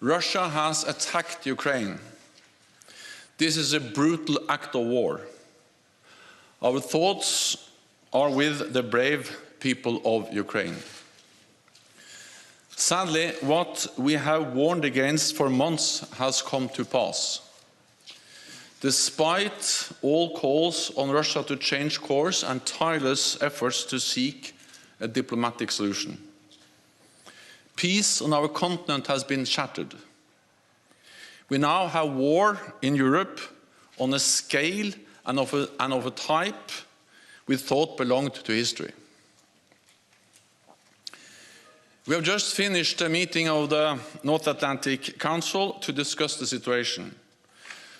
Russia has attacked Ukraine. This is a brutal act of war. Our thoughts are with the brave people of Ukraine. Sadly, what we have warned against for months has come to pass. Despite all calls on Russia to change course and tireless efforts to seek a diplomatic solution, peace on our continent has been shattered. We now have war in Europe on a scale and of a type we thought belonged to history. We have just finished a meeting of the North Atlantic Council to discuss the situation.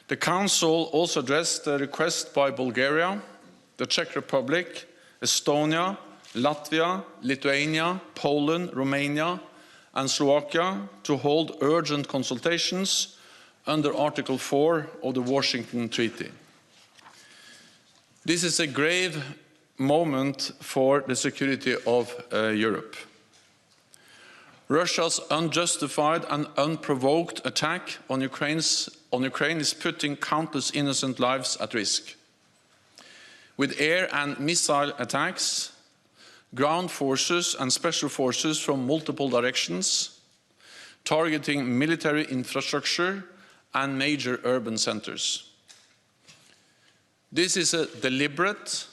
The Council also addressed the request by Bulgaria, the Czech Republic, Estonia, Latvia, Lithuania, Poland, Romania, and Slovakia to hold urgent consultations under Article 4 of the Washington Treaty. This is a grave moment for the security of Europe. Russia's unjustified and unprovoked attack on Ukraine is putting countless innocent lives at risk. With air and missile attacks, ground forces and special forces from multiple directions, targeting military infrastructure and major urban centers. This is a deliberate,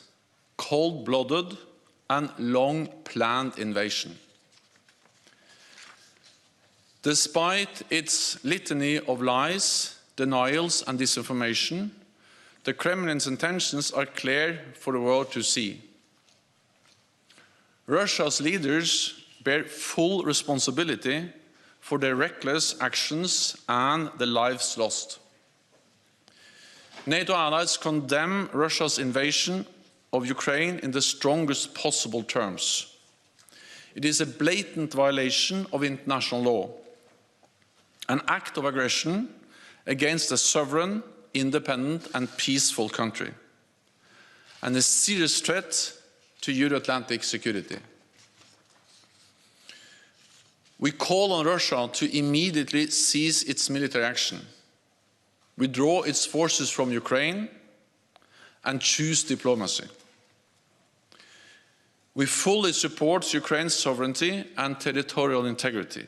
cold-blooded, and long-planned invasion. Despite its litany of lies, denials, and disinformation, the Kremlin's intentions are clear for the world to see. Russia's leaders bear full responsibility for their reckless actions and the lives lost. NATO allies condemn Russia's invasion of Ukraine in the strongest possible terms. It is a blatant violation of international law, an act of aggression against a sovereign, independent, and peaceful country, and a serious threat to Euro-Atlantic security. We call on Russia to immediately cease its military action, withdraw its forces from Ukraine, and choose diplomacy. We fully support Ukraine's sovereignty and territorial integrity,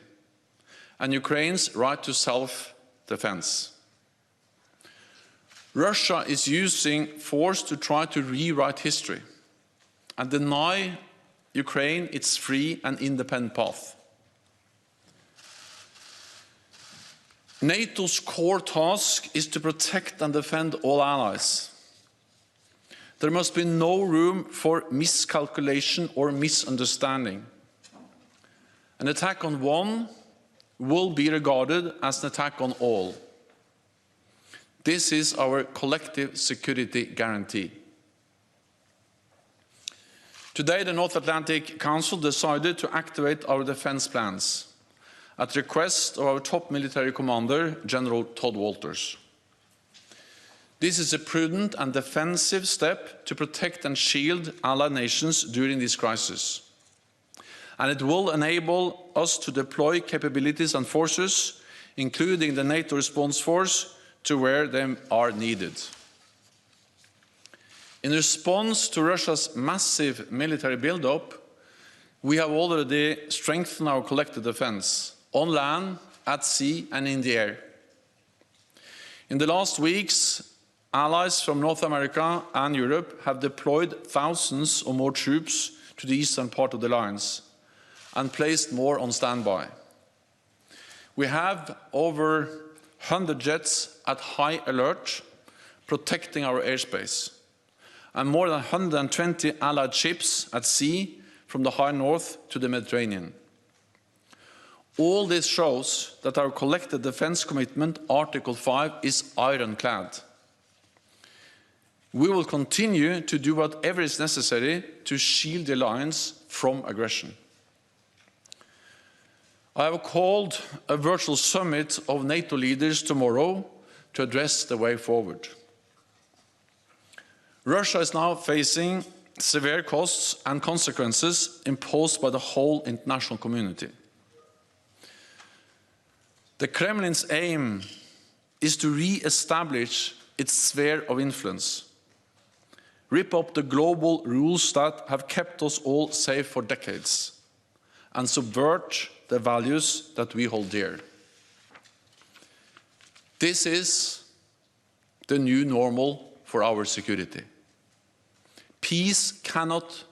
and Ukraine's right to self-defense. Russia is using force to try to rewrite history and deny Ukraine its free and independent path. NATO's core task is to protect and defend all allies. There must be no room for miscalculation or misunderstanding. An attack on one will be regarded as an attack on all. This is our collective security guarantee. Today, the North Atlantic Council decided to activate our defense plans at the request of our top military commander, General Todd Walters. This is a prudent and defensive step to protect and shield allied nations during this crisis. And it will enable us to deploy capabilities and forces, including the NATO response force, to where they are needed. In response to Russia's massive military buildup, we have already strengthened our collective defense, on land, at sea, and in the air. In the last weeks, allies from North America and Europe have deployed thousands or more troops to the eastern part of the alliance and placed more on standby. We have over 100 jets at high alert, protecting our airspace, and more than 120 allied ships at sea from the high north to the Mediterranean. All this shows that our collective defense commitment, Article 5, is ironclad. We will continue to do whatever is necessary to shield the alliance from aggression. I have called a virtual summit of NATO leaders tomorrow to address the way forward. Russia is now facing severe costs and consequences imposed by the whole international community. The Kremlin's aim is to re-establish its sphere of influence, rip up the global rules that have kept us all safe for decades, and subvert the values that we hold dear. This is the new normal for our security. Peace cannot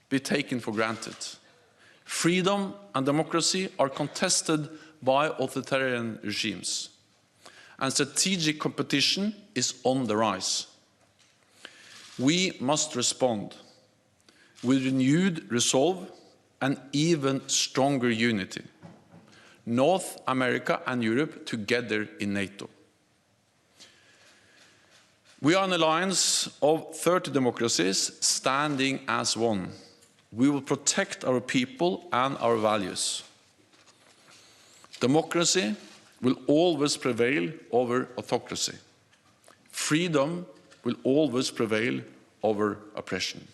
be taken for granted. Freedom and democracy are contested by authoritarian regimes, and strategic competition is on the rise. We must respond with renewed resolve and even stronger unity. North America and Europe together in NATO. We are an alliance of 30 democracies standing as one. We will protect our people and our values. Democracy will always prevail over autocracy. Freedom will always prevail over oppression.